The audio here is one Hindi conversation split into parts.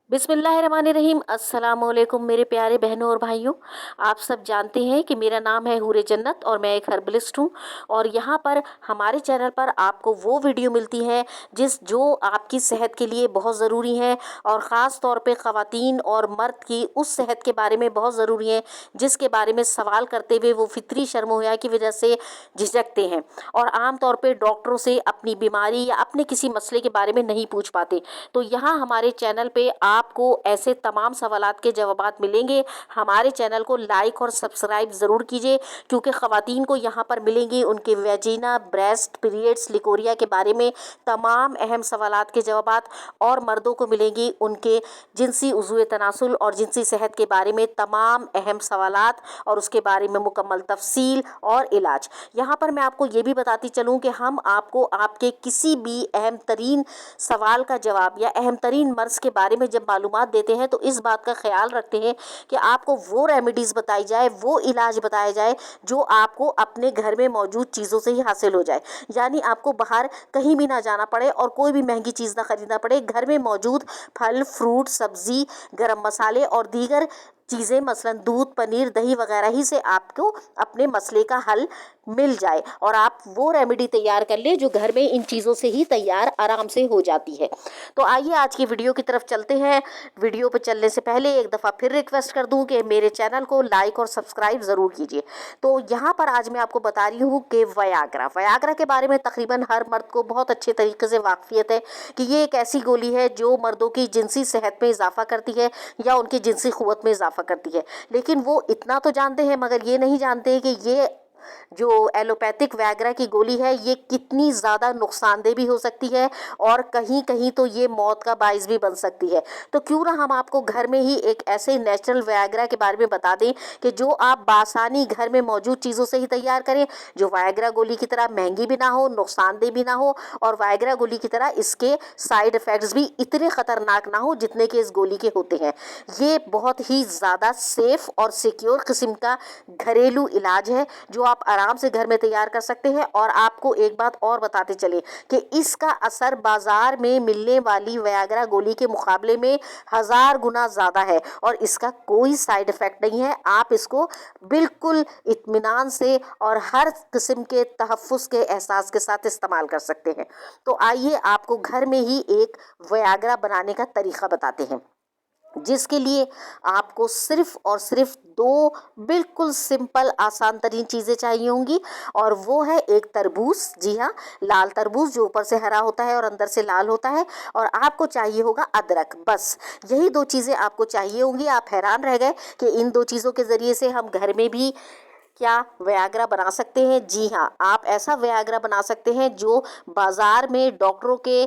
बिस्मिल्लाहिर्रहमानिर्रहीम। अस्सलाम वालेकुम मेरे प्यारे बहनों और भाइयों। आप सब जानते हैं कि मेरा नाम है हूरे जन्नत और मैं एक हर्बलिस्ट हूँ। और यहाँ पर हमारे चैनल पर आपको वो वीडियो मिलती है जो आपकी सेहत के लिए बहुत ज़रूरी है, और ख़ास तौर पे ख़वातीन और मर्द की उस सेहत के बारे में बहुत ज़रूरी है जिसके बारे में सवाल करते हुए वो फितरी शर्म-ओ-हया की वजह से झिझकते हैं और आम तौर पे डॉक्टरों से अपनी बीमारी या अपने किसी मसले के बारे में नहीं पूछ पाते। तो यहाँ हमारे चैनल पे आपको ऐसे तमाम सवालात के जवाबात मिलेंगे। हमारे चैनल को लाइक और सब्सक्राइब ज़रूर कीजिए, क्योंकि ख़वातीन को यहाँ पर मिलेंगी उनके वेजिना, ब्रेस्ट, पीरियड्स, लिकोरिया के बारे में तमाम अहम सवालात के जवाबात, और मर्दों को मिलेंगी उनके जिनसी उज़्व तनासुल और जिनसी सेहत के बारे में तमाम अहम सवालात और उसके बारे में मुकम्मल तफसील और इलाज। यहाँ पर मैं आपको ये भी बताती चलूँ कि हम आपको आपके किसी भी अहम तरीन सवाल का जवाब या अहम तरीन मर्ज़ के बारे में जब मालूमात देते हैं तो इस बात का ख्याल रखते हैं कि आपको वो रेमेडीज़ बताई जाए, वो इलाज बताया जाए जो आपको अपने घर में मौजूद चीज़ों से ही हासिल हो जाए। यानी आपको बाहर कहीं भी ना जाना पड़े और कोई भी महंगी चीज़ ना ख़रीदना पड़े। घर में मौजूद फल, फ्रूट, सब्ज़ी, गरम मसाले और दीगर चीज़ें मसलन दूध, पनीर, दही वगैरह ही से आपको अपने मसले का हल मिल जाए और आप वो रेमेडी तैयार कर लें जो घर में इन चीज़ों से ही तैयार आराम से हो जाती है। तो आइए आज की वीडियो की तरफ चलते हैं। वीडियो पर चलने से पहले एक दफ़ा फिर रिक्वेस्ट कर दूं कि मेरे चैनल को लाइक और सब्सक्राइब ज़रूर कीजिए। तो यहाँ पर आज मैं आपको बता रही हूँ कि वयाग्रा के बारे में तकरीबन हर मर्द को बहुत अच्छे तरीके से वाकफियत है कि ये एक ऐसी गोली है जो मर्दों की जिनसी सेहत में इजाफा करती है या उनकी जिनसी क़ुव्वत में इजाफा करती है। लेकिन वो इतना तो जानते हैं मगर ये नहीं जानते कि ये जो एलोपैथिक वैग्रा की गोली है ये कितनी ज़्यादा नुकसानदेह भी हो सकती है और कहीं कहीं तो ये मौत का बाइस भी बन सकती है। तो क्यों ना हम आपको घर में ही एक ऐसे नेचुरल वैग्रा के बारे में बता दें कि जो आप बासानी घर में मौजूद चीज़ों से ही तैयार करें, जो वैग्रा गोली की तरह महंगी भी ना हो, नुकसानदेह भी ना हो, और वैग्रा गोली की तरह इसके साइड इफ़ेक्ट्स भी इतने ख़तरनाक ना हो जितने कि इस गोली के होते हैं। ये बहुत ही ज़्यादा सेफ़ और सिक्योर किस्म का घरेलू इलाज है जो आप आराम से घर में तैयार कर सकते हैं। और आपको एक बात और बताते चले कि इसका असर बाजार में मिलने वाली वयाग्रा गोली के मुकाबले में 1000 गुना ज़्यादा है और इसका कोई साइड इफ़ेक्ट नहीं है। आप इसको बिल्कुल इत्मीनान से और हर किस्म के तहफ़्फ़ुज़ के एहसास के साथ इस्तेमाल कर सकते हैं। तो आइए आपको घर में ही एक वयाग्रा बनाने का तरीक़ा बताते हैं, जिसके लिए आपको सिर्फ़ और सिर्फ 2 बिल्कुल सिंपल आसान तरीन चीज़ें चाहिए होंगी, और वो है एक तरबूज। जी हाँ, लाल तरबूज जो ऊपर से हरा होता है और अंदर से लाल होता है, और आपको चाहिए होगा अदरक। बस यही 2 चीज़ें आपको चाहिए होंगी। आप हैरान रह गए कि इन 2 चीज़ों के ज़रिए से हम घर में भी क्या वयाग्रा बना सकते हैं। जी हाँ, आप ऐसा वयाग्रा बना सकते हैं जो बाज़ार में डॉक्टरों के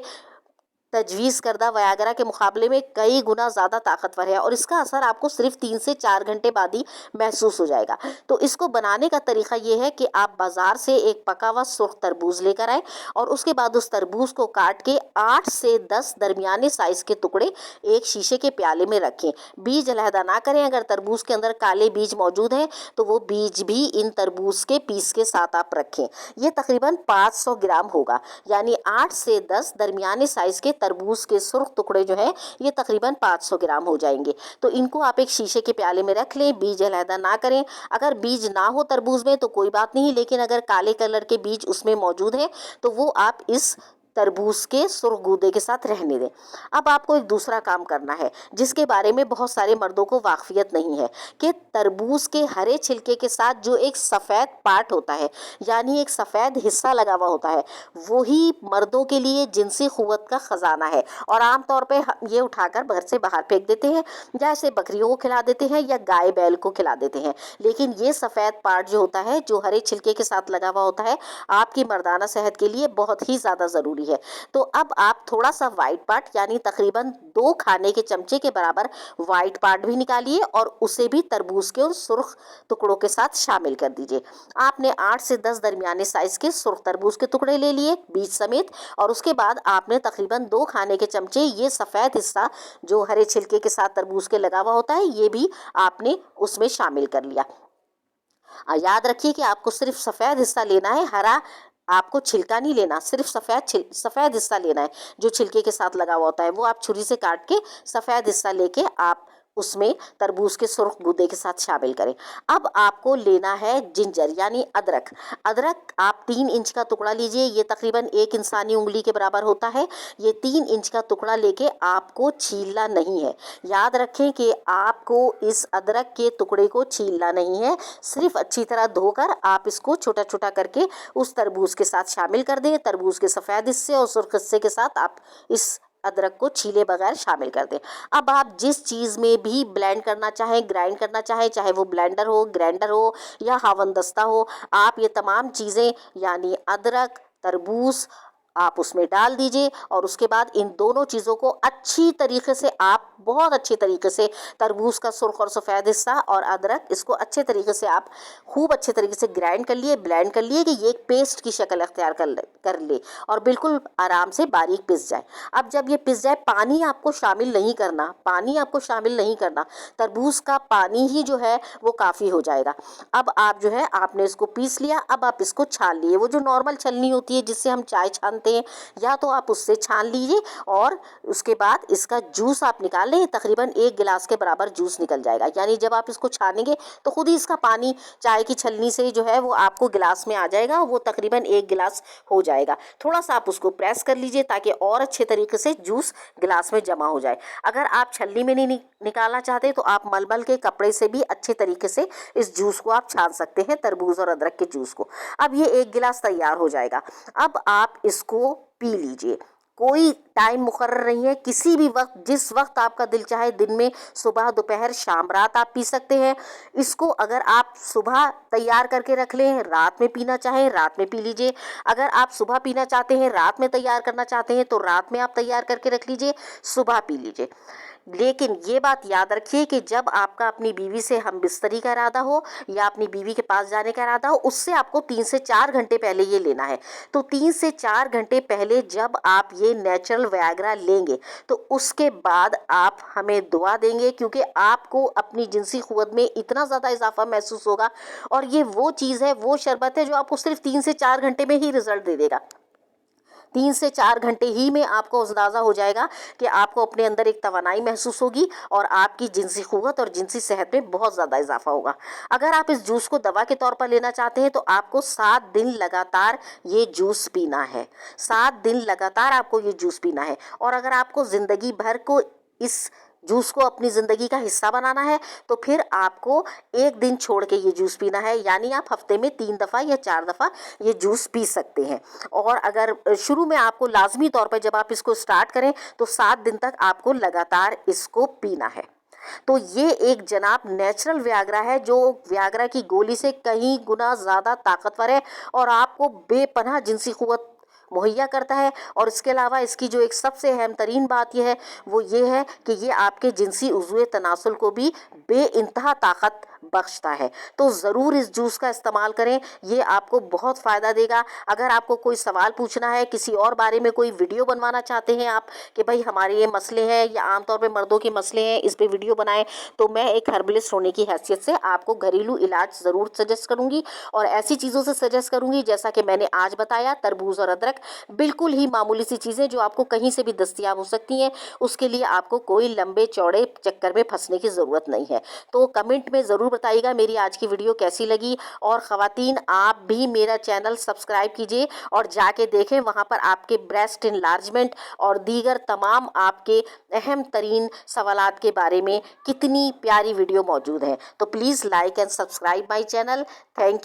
तजवीज़ करदा वयाग्रा के मुकाबले में कई गुना ज़्यादा ताकतवर है, और इसका असर आपको सिर्फ 3 से 4 घंटे बाद ही महसूस हो जाएगा। तो इसको बनाने का तरीका ये है कि आप बाज़ार से एक पका हुआ सुर्ख तरबूज लेकर आए और उसके बाद उस तरबूज को काट के 8 से 10 दरमियाने साइज़ के टुकड़े एक शीशे के प्याले में रखें। बीज अलहदा ना करें। अगर तरबूज के अंदर काले बीज मौजूद हैं तो वो बीज भी इन तरबूज के पीस के साथ आप रखें। ये तकरीबन 500 ग्राम होगा, यानी 8 से 10 दरमियाने साइज़ के तरबूज के सुर्ख टुकड़े जो हैं ये तकरीबन 500 ग्राम हो जाएंगे। तो इनको आप एक शीशे के प्याले में रख लें, बीज अलहदा ना करें। अगर बीज ना हो तरबूज में तो कोई बात नहीं, लेकिन अगर काले कलर के बीज उसमें मौजूद हैं तो वो आप इस तरबूज के सुर्ख गूदे के साथ रहने दें। अब आपको एक दूसरा काम करना है जिसके बारे में बहुत सारे मर्दों को वाकफियत नहीं है कि तरबूज के हरे छिलके के साथ जो एक सफ़ेद पार्ट होता है, यानी एक सफ़ेद हिस्सा लगा हुआ होता है, वही मर्दों के लिए जिनसी क़ुव्वत का ख़जाना है। और आम तौर पे ये उठाकर घर से बाहर फेंक देते हैं, जैसे बकरियों को खिला देते हैं या गाय बैल को खिला देते हैं। लेकिन ये सफ़ेद पार्ट जो होता है, जो हरे छिलके के साथ लगा हुआ होता है, आपकी मर्दाना सेहत के लिए बहुत ही ज़्यादा ज़रूरी है। तो अब आप थोड़ा सा वाइट पार्ट यानी तकरीबन 2 खाने के चमचे के बराबर वाइट पार्ट भी निकालिए और उसे भी तरबूज के उन सुर्ख टुकड़ों के साथ शामिल कर दीजिए। आपने 8 से 10 दरमियाने साइज के सुर्ख तरबूज के टुकड़े ले लिए बीज समेत, और उसके बाद आपने तकरीबन 2 खाने के चमचे ये सफ़ेद हिस्सा जो हरे छिलके के साथ तरबूज के लगा हुआ होता है ये भी आपने उसमें शामिल कर लिया। याद रखिए कि आपको सिर्फ सफ़ेद हिस्सा लेना है, हरा आपको छिलका नहीं लेना, सिर्फ सफ़ेद हिस्सा लेना है जो छिलके के साथ लगा हुआ होता है, वो आप छुरी से काट के सफ़ेद हिस्सा लेके आप उसमें तरबूज के सुर्ख गूदे के साथ शामिल करें। अब आपको लेना है जिंजर यानी अदरक। अदरक आप 3 इंच का टुकड़ा लीजिए, ये तकरीबन 1 इंसानी उंगली के बराबर होता है। ये 3 इंच का टुकड़ा लेके आपको छीलना नहीं है। याद रखें कि आपको इस अदरक के टुकड़े को छीलना नहीं है, सिर्फ अच्छी तरह धोकर आप इसको छोटा छोटा करके उस तरबूज के साथ शामिल कर दें। तरबूज के सफ़ेद हिस्से और सुर्ख हिस्से के साथ आप इस अदरक को छीले बगैर शामिल कर दें। अब आप जिस चीज़ में भी ब्लेंड करना चाहें, ग्राइंड करना चाहें, चाहे वो ब्लेंडर हो, ग्राइंडर हो या हावनदस्ता हो, आप ये तमाम चीज़ें यानी अदरक, तरबूज आप उसमें डाल दीजिए और उसके बाद इन दोनों चीज़ों को अच्छी तरीके से आप बहुत अच्छे तरीके से तरबूज का सुर्ख और सफ़ेद हिस्सा और अदरक इसको अच्छे तरीके से आप खूब अच्छे तरीके से ग्राइंड कर लिए, ब्लेंड कर लिए कि ये एक पेस्ट की शक्ल अख्तियार कर ले और बिल्कुल आराम से बारीक पिस जाए। अब जब ये पिस जाए, पानी आपको शामिल नहीं करना, पानी आपको शामिल नहीं करना, तरबूज का पानी ही जो है वो काफ़ी हो जाएगा। अब आप जो है आपने इसको पीस लिया, अब आप इसको छान लिए, वो जो नॉर्मल छलनी होती है जिससे हम चाय छानते हैं या तो आप उससे छान लीजिए और उसके बाद इसका जूस आप निकाल लें। तकरीबन 1 गिलास के बराबर जूस निकल जाएगा, यानी जब आप इसको छानेंगे तो खुद ही इसका पानी चाय की छलनी से जो है वो आपको गिलास में आ जाएगा, वो तकरीबन 1 गिलास हो जाएगा। थोड़ा सा आप उसको प्रेस कर लीजिए ताकि और अच्छे तरीके से जूस गिलास में जमा हो जाए। अगर आप छलनी में नहीं निकालना चाहते तो आप मलमल के कपड़े से भी अच्छे तरीके से इस जूस को आप छान सकते हैं, तरबूज और अदरक के जूस को। अब ये 1 गिलास तैयार हो जाएगा। अब आप इसको पी लीजिए, कोई टाइम मुकर्रर नहीं है, किसी भी वक्त जिस वक्त आपका दिल चाहे, दिन में, सुबह, दोपहर, शाम, रात आप पी सकते हैं। इसको अगर आप सुबह तैयार करके रख लें, रात में पीना चाहें रात में पी लीजिए। अगर आप सुबह पीना चाहते हैं, रात में तैयार करना चाहते हैं तो रात में आप तैयार करके रख लीजिए, सुबह पी लीजिए। लेकिन ये बात याद रखिए कि जब आपका अपनी बीवी से हमबिस्तरी का इरादा हो या अपनी बीवी के पास जाने का इरादा हो, उससे आपको 3 से 4 घंटे पहले ये लेना है। तो 3 से 4 घंटे पहले जब आप ये नेचुरल वायग्रा लेंगे तो उसके बाद आप हमें दुआ देंगे, क्योंकि आपको अपनी जिनसी क़ुव्वत में इतना ज़्यादा इजाफा महसूस होगा। और ये वो चीज़ है, वो शरबत है जो आपको सिर्फ 3 से 4 घंटे में ही रिज़ल्ट दे देगा। 3 से 4 घंटे ही में आपको अंदाज़ा हो जाएगा कि आपको अपने अंदर एक तवानाई महसूस होगी और आपकी जिनसी क़ुव्वत और जिनसी सेहत में बहुत ज़्यादा इजाफा होगा। अगर आप इस जूस को दवा के तौर पर लेना चाहते हैं तो आपको 7 दिन लगातार ये जूस पीना है, 7 दिन लगातार आपको ये जूस पीना है। और अगर आपको ज़िंदगी भर को इस जूस को अपनी ज़िंदगी का हिस्सा बनाना है तो फिर आपको 1 दिन छोड़ के ये जूस पीना है, यानी आप हफ्ते में 3 दफ़ा या 4 दफ़ा ये जूस पी सकते हैं। और अगर शुरू में आपको लाजमी तौर पर जब आप इसको स्टार्ट करें तो 7 दिन तक आपको लगातार इसको पीना है। तो ये एक जनाब नेचुरल व्याग्रा है जो व्याग्रा की गोली से कहीं गुना ज़्यादा ताकतवर है और आपको बेपनाह जिनसी क़ुव्वत मुहैया करता है। और इसके अलावा इसकी जो एक सबसे अहम तरीन बात यह है वो ये है कि ये आपके जिनसी उज़्वे तनासुल को भी बेइंतहा ताकत बख्शता है। तो ज़रूर इस जूस का इस्तेमाल करें, ये आपको बहुत फ़ायदा देगा। अगर आपको कोई सवाल पूछना है, किसी और बारे में कोई वीडियो बनवाना चाहते हैं आप कि भाई हमारे ये मसले हैं या आमतौर पे मर्दों के मसले हैं, इस पे वीडियो बनाएं, तो मैं एक हर्बलिस्ट होने की हैसियत से आपको घरेलू इलाज ज़रूर सजेस्ट करूँगी और ऐसी चीज़ों से सजेस्ट करूँगी जैसा कि मैंने आज बताया, तरबूज और अदरक बिल्कुल ही मामूली सी चीज़ें जो आपको कहीं से भी दस्तयाब हो सकती हैं। उसके लिए आपको कोई लंबे चौड़े चक्कर में फंसने की ज़रूरत नहीं है। तो कमेंट में ज़रूर बताइएगा मेरी आज की वीडियो कैसी लगी। और ख़वातीन, आप भी मेरा चैनल सब्सक्राइब कीजिए और जाके देखें, वहाँ पर आपके ब्रेस्ट इनलार्जमेंट और दीगर तमाम आपके अहम तरीन सवालात के बारे में कितनी प्यारी वीडियो मौजूद है। तो please like and subscribe my channel. Thank you.